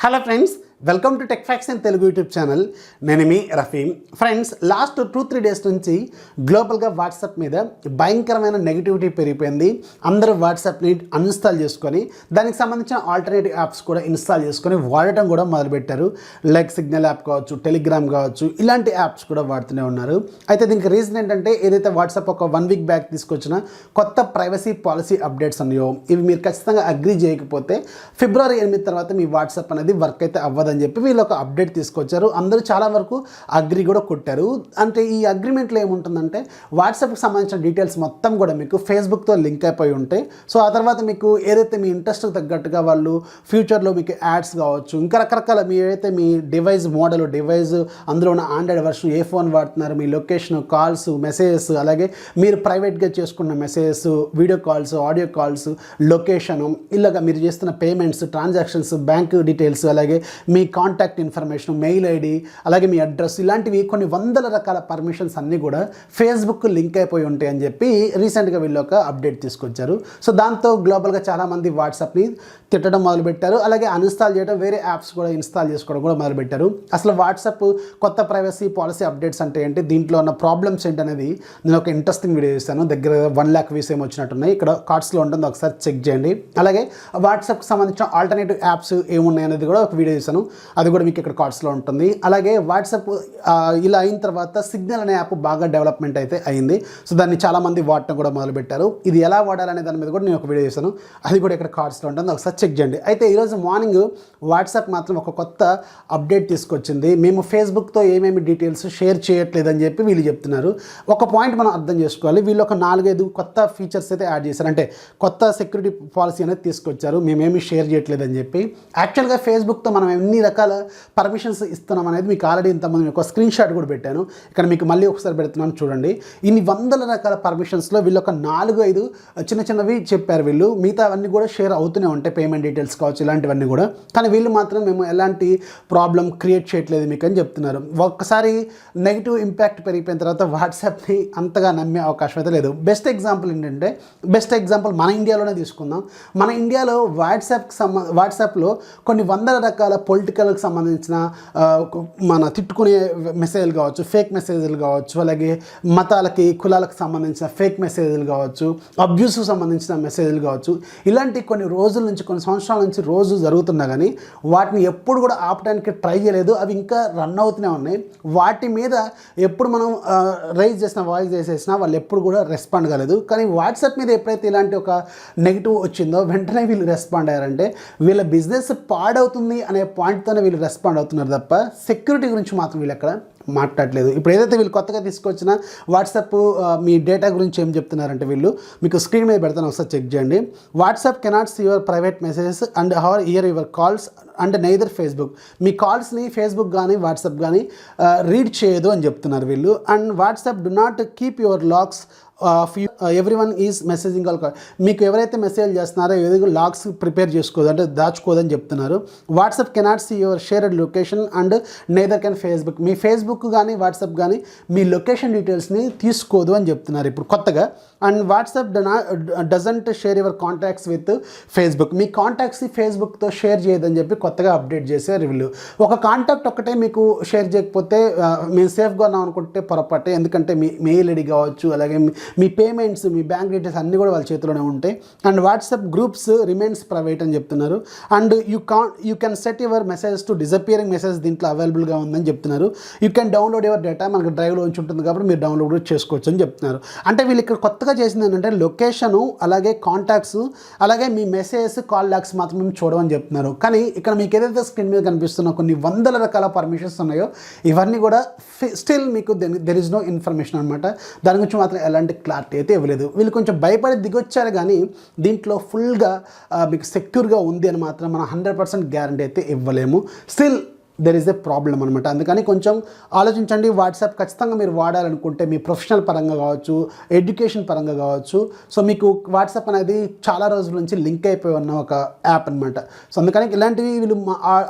Hello friends, welcome to Techfox in Telugu YouTube channel. నేను మీ Rafi. Friends, last 2-3 days నుంచి గ్లోబల్గా వాట్సాప్ మీద భయంకరమైన నెగిటివిటీ పెరిగిపోయింది. అందరూ వాట్సాప్ని అన్ఇన్స్టాల్ చేసుకొని దానికి సంబంధించిన ఆల్టర్నేటివ్ యాప్స్ కూడా ఇన్స్టాల్ చేసుకొని వాడటం కూడా మొదలుపెట్టారు. లైక్ సిగ్నల్ యాప్ కావచ్చు, టెలిగ్రామ్ కావచ్చు, ఇలాంటి యాప్స్ కూడా వాడుతూనే ఉన్నారు. అయితే దీనికి రీజన్ ఏంటంటే, ఏదైతే వాట్సాప్ ఒక 1 వీక్ బ్యాక్ తీసుకొచ్చిన కొత్త ప్రైవసీ పాలసీ అప్డేట్స్ ఉన్నాయో, ఇవి మీరు ఖచ్చితంగా అగ్రీ చేయకపోతే ఫిబ్రవరి 8 తర్వాత మీ వాట్సాప్ అనేది వర్క్ అయితే అవ్వదు అని చెప్పి వీళ్ళు ఒక అప్డేట్ తీసుకొచ్చారు. అందరూ చాలా వరకు అగ్రి కూడా కొట్టారు. అంటే ఈ అగ్రిమెంట్లో ఏముంటుందంటే, వాట్సాప్కి సంబంధించిన డీటెయిల్స్ మొత్తం కూడా మీకు ఫేస్బుక్తో లింక్ అయిపోయి ఉంటాయి. సో ఆ తర్వాత మీకు ఏదైతే మీ ఇంట్రెస్ట్కి తగ్గట్టుగా వాళ్ళు ఫ్యూచర్లో మీకు యాడ్స్ కావచ్చు, ఇంకా రకరకాల మీ ఏదైతే మీ డివైస్ మోడల్, డివైస్ అందులో ఉన్న ఆండ్రాయిడ్ వర్షన్, ఏ ఫోన్ వాడుతున్నారు, మీ లొకేషన్, కాల్స్, మెసేజెస్, అలాగే మీరు ప్రైవేట్గా చేసుకున్న messages, video calls, audio calls, location, ఇలాగా మీరు చేస్తున్న పేమెంట్స్, ట్రాన్సాక్షన్స్, బ్యాంక్ డీటెయిల్స్, అలాగే మీ కాంటాక్ట్ ఇన్ఫర్మేషన్, మెయిల్ ఐడి, అలాగే మీ అడ్రస్, ఇలాంటివి కొన్ని వందల రకాల పర్మిషన్స్ అన్నీ కూడా ఫేస్బుక్ లింక్ అయిపోయి ఉంటాయి అని చెప్పి రీసెంట్గా వీళ్ళు ఒక అప్డేట్ తీసుకొచ్చారు. సో దాంతో గ్లోబల్గా చాలామంది వాట్సాప్ని తిట్టడం మొదలుపెట్టారు. అలాగే అన్ఇన్స్టాల్ చేయడం, వేరే యాప్స్ కూడా ఇన్స్టాల్ చేసుకోవడం కూడా మొదలుపెట్టారు. అసలు వాట్సాప్ కొత్త ప్రైవసీ పాలసీ అప్డేట్స్ అంటే ఏంటి, దీంట్లో ఉన్న ప్రాబ్లమ్స్ ఏంటనేది నేను ఒక ఇంట్రెస్టింగ్ వీడియో చేశాను. దగ్గర 1 lakh వ్యూస్ ఏమి వచ్చినట్టున్నాయి. ఇక్కడ కార్డ్స్లో ఉంటుంది, ఒకసారి చెక్ చేయండి. అలాగే వాట్సాప్కి సంబంధించిన ఆల్టర్నేటివ్ యాప్స్ ఏమున్నాయి అనేది కూడా ఒక వీడియో చేశాను, అది కూడా మీకు ఇక్కడ కార్డ్స్లో ఉంటుంది. అలాగే వాట్సాప్ ఇలా అయిన తర్వాత సిగ్నల్ అనే యాప్ బాగా డెవలప్మెంట్ అయితే అయింది. సో దాన్ని చాలామంది వాడటం కూడా మొదలుపెట్టారు. ఇది ఎలా వాడాలనే దాని మీద కూడా నేను ఒక వీడియో చేశాను, అది కూడా ఇక్కడ కార్డ్స్లో ఉంటుంది, ఒకసారి చెక్ చేయండి. అయితే ఈరోజు మార్నింగ్ వాట్సాప్ మాత్రం ఒక కొత్త అప్డేట్ తీసుకొచ్చింది. మేము ఫేస్బుక్తో ఏమేమి డీటెయిల్స్ షేర్ చేయట్లేదని చెప్పి వీళ్ళు చెప్తున్నారు. ఒక పాయింట్ మనం అర్థం చేసుకోవాలి, వీళ్ళు ఒక 4-5 కొత్త ఫీచర్స్ అయితే యాడ్ చేశారు. అంటే కొత్త సెక్యూరిటీ పాలసీ అనేది తీసుకొచ్చారు, మేమేమి షేర్ చేయట్లేదని చెప్పి. యాక్చువల్గా ఫేస్బుక్తో మనం ఎన్ని రకాల పర్మిషన్స్ ఇస్తున్నాం అనేది మీకు ఆల్రెడీ ఇంతమంది ఒక స్క్రీన్ షాట్ కూడా పెట్టాను. ఇక్కడ మీకు మళ్ళీ ఒకసారి పెడుతున్నాను చూడండి. ఇన్ని వందల రకాల పర్మిషన్స్లో వీళ్ళు ఒక 4-5 చిన్నవి చెప్పారు. వీళ్ళు మిగతా అవన్నీ కూడా షేర్ అవుతూనే ఉంటాయి, పేమెంట్ డీటెయిల్స్ కావచ్చు, ఇలాంటివన్నీ కూడా. కానీ వీళ్ళు మాత్రం మేము ఎలాంటి ప్రాబ్లం క్రియేట్ చేయట్లేదు మీకు అని చెప్తున్నారు. ఒక్కసారి నెగిటివ్ ఇంపాక్ట్ పెరిగిపోయిన తర్వాత వాట్సాప్ని అంతగా నమ్మే అవకాశం అయితే లేదు. బెస్ట్ ఎగ్జాంపుల్ ఏంటంటే, మన ఇండియాలోనే తీసుకుందాం. మన ఇండియాలో వాట్సాప్లో కొన్ని వందల రకాల పొలిటికల్కి సంబంధించిన మన తిట్టుకునే మెసేజ్లు కావచ్చు, ఫేక్ మెసేజ్లు కావచ్చు, అలాగే మతాలకి, కులాలకు సంబంధించిన ఫేక్ మెసేజ్లు కావచ్చు, అబ్యూస్కి సంబంధించిన మెసేజ్లు కావచ్చు, ఇలాంటి కొన్ని రోజుల నుంచి, కొన్ని సంవత్సరాల నుంచి రోజు జరుగుతున్నా కానీ వాటిని ఎప్పుడు కూడా ఆపడానికి ట్రై చేయలేదు. అవి ఇంకా రన్ అవుతూనే ఉన్నాయి. వాటి మీద ఎప్పుడు మనం రైజ్ చేసిన, వాయిస్ చేసేసినా వాళ్ళు ఎప్పుడు కూడా రెస్పాండ్ కాలేదు. కానీ వాట్సాప్ మీద ఎప్పుడైతే ఇలాంటి ఒక నెగిటివ్ వచ్చిందో వెంటనే వీళ్ళు రెస్పాండ్ అయ్యారంటే, వీళ్ళ బిజినెస్ పాడవుతుంది అనే పాయింట్తోనే వీళ్ళు రెస్పాండ్ అవుతున్నారు తప్ప సెక్యూరిటీ గురించి మాత్రం వీళ్ళు ఎక్కడ మాట్లాడలేదు. ఇప్పుడు ఏదైతే వీళ్ళు కొత్తగా తీసుకొచ్చిన వాట్సాప్ మీ డేటా గురించి ఏం చెప్తున్నారంటే, వీళ్ళు మీకు స్క్రీన్ మీద పెడతాను, ఒకసారి చెక్ చేయండి. WhatsApp cannot see your private messages and hear your calls and neither Facebook. మీ కాల్స్ని ఫేస్బుక్ కానీ వాట్సాప్ కానీ రీడ్ చేయదు అని చెప్తున్నారు వీళ్ళు. And WhatsApp do not keep your logs everyone is messaging call. మీకు ఎవరైతే మెసేజ్ చేస్తున్నారో ఏదో లాగ్స్ ప్రిపేర్ చేసుకోదు, అంటే దాచుకోదని చెప్తున్నారు. WhatsApp cannot see your shared location and neither can Facebook. మీ ఫేస్బుక్ కానీ వాట్సాప్ కానీ మీ లొకేషన్ డీటెయిల్స్ని తీసుకోదు అని చెప్తున్నారు ఇప్పుడు కొత్తగా. And WhatsApp doesn't share your contacts with Facebook. మీ కాంటాక్ట్స్ని ఫేస్బుక్తో షేర్ చేయదని చెప్పి కొత్తగా అప్డేట్ చేశారు వీళ్ళు. ఒక కాంటాక్ట్ ఒక్కటే మీకు షేర్ చేయకపోతే మేము సేఫ్గా ఉన్నాం అనుకుంటే పొరపాటే. ఎందుకంటే మీ మెయిల్ ఐడి కావచ్చు, అలాగే మీ పేమెంట్స్, మీ బ్యాంక్ డీటెయిల్స్ అన్నీ కూడా వాళ్ళ చేతిలోనే ఉంటాయి. And WhatsApp groups remains private అని చెప్తున్నారు. And you can set your messages to disappearing message దీంట్లో అవైలబుల్గా ఉందని చెప్తున్నారు. You can download your data, మనకు డ్రైవ్లో ఉంచి ఉంటుంది కాబట్టి మీరు డౌన్లోడ్ కూడా చేసుకోవచ్చు అని చెప్తున్నారు. అంటే వీళ్ళు ఇక్కడ కొత్తగా చేసింది ఏంటంటే, లొకేషను, అలాగే కాంటాక్ట్స్, అలాగే మీ మెసేజెస్, కాల్ లాగ్స్ మాత్రం మేము చూడమని చెప్తున్నారు. కానీ ఇక్కడ మీకు ఏదైతే స్క్రీన్ మీద కనిపిస్తున్న కొన్ని వందల రకాల పర్మిషన్స్ ఉన్నాయో ఇవన్నీ కూడా స్టిల్ మీకు దెర్ ఇస్ నో ఇన్ఫర్మేషన్ అనమాట. దాని గురించి మాత్రం ఎలాంటి క్లారిటీ అయితే ఇవ్వలేదు. వీళ్ళు కొంచెం భయపడి దిగొచ్చారు, కానీ దీంట్లో ఫుల్గా మీకు సెక్యూర్గా ఉంది అని మాత్రం మనం 100% గ్యారంటీ అయితే ఇవ్వలేము. Still there is a problem అనమాట. అందుకని కొంచెం ఆలోచించండి. వాట్సాప్ ఖచ్చితంగా మీరు వాడాలనుకుంటే మీ ప్రొఫెషనల్ పరంగా కావచ్చు, ఎడ్యుకేషన్ పరంగా కావచ్చు, సో మీకు వాట్సాప్ అనేది చాలా రోజుల నుంచి లింక్ అయిపోయి ఉన్న ఒక యాప్ అనమాట. సో అందుకని ఇలాంటివి వీళ్ళు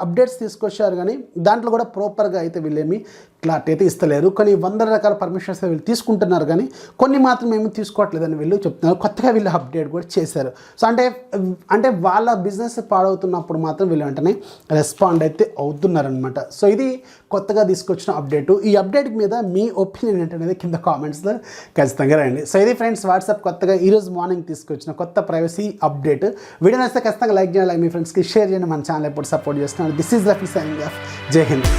అప్డేట్స్ తీసుకొచ్చారు, కానీ దాంట్లో కూడా ప్రాపర్గా అయితే వీళ్ళేమి క్లారిటీ అయితే ఇస్తలేరు. కొన్ని వందల రకాల పర్మిషన్స్ వీళ్ళు తీసుకుంటున్నారు, కానీ కొన్ని మాత్రం ఏమీ తీసుకోవట్లేదని వీళ్ళు చెప్తున్నారు. కొత్తగా వీళ్ళు అప్డేట్ కూడా చేశారు. సో అంటే వాళ్ళ బిజినెస్ పాడవుతున్నప్పుడు మాత్రం వీళ్ళు వెంటనే రెస్పాండ్ అయితే అవుతున్నారనమాట. సో ఇది కొత్తగా తీసుకొచ్చిన అప్డేటు. ఈ అప్డేట్ మీద మీ ఒపీనియన్ ఏంటనేది కింద కామెంట్స్లో ఖచ్చితంగా రండి. సో ఇది ఫ్రెండ్స్, వాట్సాప్ కొత్తగా ఈరోజు మార్నింగ్ తీసుకొచ్చిన కొత్త ప్రైవసీ అప్డేట్. వీడియో నచ్చితే ఖచ్చితంగా లైక్ చేయాలి, మీ ఫ్రెండ్స్కి షేర్ చేయండి. మన ఛానల్ ఎప్పుడు సపోర్ట్ చేస్తున్నారు. This is Rafi signing off. జై హింద్.